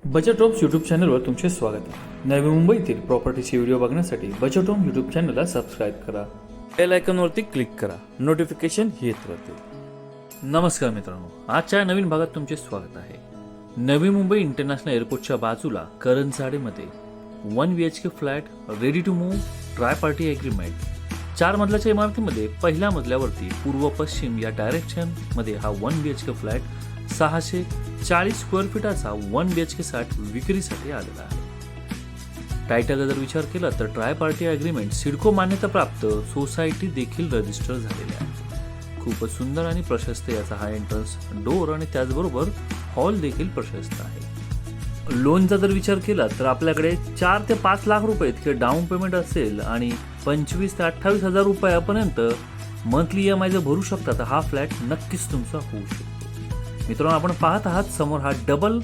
Budget homes YouTube चॅनलवर तुमचे स्वागत आहे. नवी मुंबईतील प्रॉपर्टीचे व्हिडिओ बघण्यासाठी बजेट होम यूट्यूब चॅनलला सबस्क्राईब करा. बेल आयकॉनवरती क्लिक करा. नोटिफिकेशन येत राहतील. नमस्कार मित्रांनो, आजच्या नवीन भागात तुमचे स्वागत आहे. नवी मुंबई इंटरनॅशनल एअरपोर्टच्या बाजूला करंजाडेमध्ये 1 BHK flat ready to move tri party agreement. 4 मजल्याच्या इमारतीमध्ये पहिल्या मजल्यावरती पूर्व पश्चिम या डायरेक्शन मध्ये हा 1 BHK फ्लॅट 640 स्क्वेअर फीटाचा 1 BHK फ्लॅट विक्रीसाठी आलेला आहे. टायटलचा जर विचार केला तर ट्राय पार्टी अग्रीमेंट सिडको मान्यता प्राप्त सोसायटी देखील रजिस्टर झालेली आहे. खूपच सुंदर आणि प्रशस्त याचा हा एंट्रन्स डोर आणि त्याचबरोबर हॉल देखील प्रशस्त आहे. लोनचा जर विचार केला तर आपल्याकडे 4 ते 5 लाख रुपये इतके डाऊन पेमेंट असेल आणि 25 ते 28 हजार रुपयापर्यंत मंथली EMI जर भरू शकता तर हा फ्लॅट नक्कीच तुमचा होऊ शकतो. मित्रांनो, आपण पाहत आहात समोर हा डबल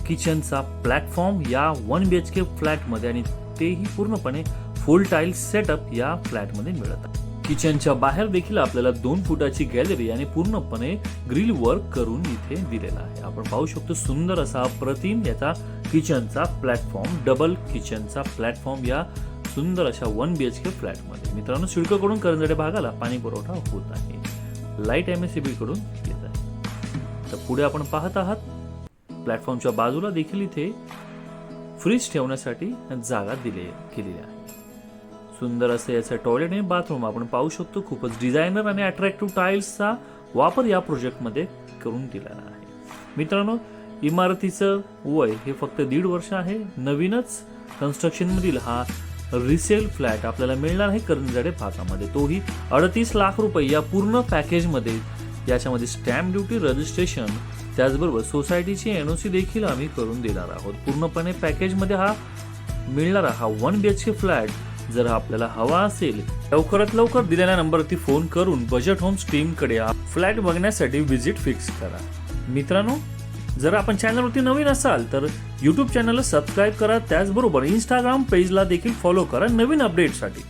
किचनचा प्लॅटफॉर्म या 1 BHK फ्लॅटमध्ये आणि तेही पूर्णपणे फुल टाईल सेटअप या फ्लॅटमध्ये मिळत आहे. किचनच्या बाहेर देखील आपल्याला 2 फुटाची गॅलरी आणि पूर्णपणे ग्रिल वर्क करून इथे दिलेला आहे. आपण पाहू शकतो सुंदर असा अप्रतिम याचा किचनचा प्लॅटफॉर्म, डबल किचनचा प्लॅटफॉर्म या सुंदर अशा 1 BHK फ्लॅटमध्ये. मित्रांनो, सिडकोकडून करंजाडे भागाला पाणी पुरवठा होत आहे. लाईट MSEB कडून येत आहे. तर पुढे आपण पाहत आहात प्लॅटफॉर्मच्या बाजूला देखील इथे फ्रीज ठेवण्यासाठी जागा केलेली आहे. सुंदर असं याचं टॉयलेट आणि बाथरूम आपण पाहू शकतो. खूपच डिझायनर आणि अट्रॅक्टिव्ह टाईल्सचा वापर या प्रोजेक्टमध्ये करून दिलेला आहे. मित्रांनो, इमारतीचं वय हे फक्त 1.5 वर्ष आहे. नवीनच कन्स्ट्रक्शन मधील हा रिसेल फ्लॅट आपल्याला मिळणार आहे करंजाडे भागामध्ये, तोही 38 लाख रुपये या पूर्ण पॅकेजमध्ये. याच्यामध्ये स्टॅम्प ड्युटी, रजिस्ट्रेशन, त्याचबरोबर सोसायटीची NOC देखील आम्ही करून देणार आहोत. पूर्णपणे पॅकेजमध्ये हा मिळणारा हा 1 BHK फ्लॅट जर आपल्याला हवा असेल लवकरात लवकर दिलेल्या नंबरवरती फोन करून बजेट होम्स टीमकडे फ्लॅट बघण्यासाठी व्हिजिट फिक्स करा. मित्रांनो, जर आपण चॅनलवरती नवीन असाल तर यूट्यूब चॅनलला सबस्क्राईब करा. त्याचबरोबर इंस्टाग्राम पेजला देखील फॉलो करा नवीन अपडेटसाठी.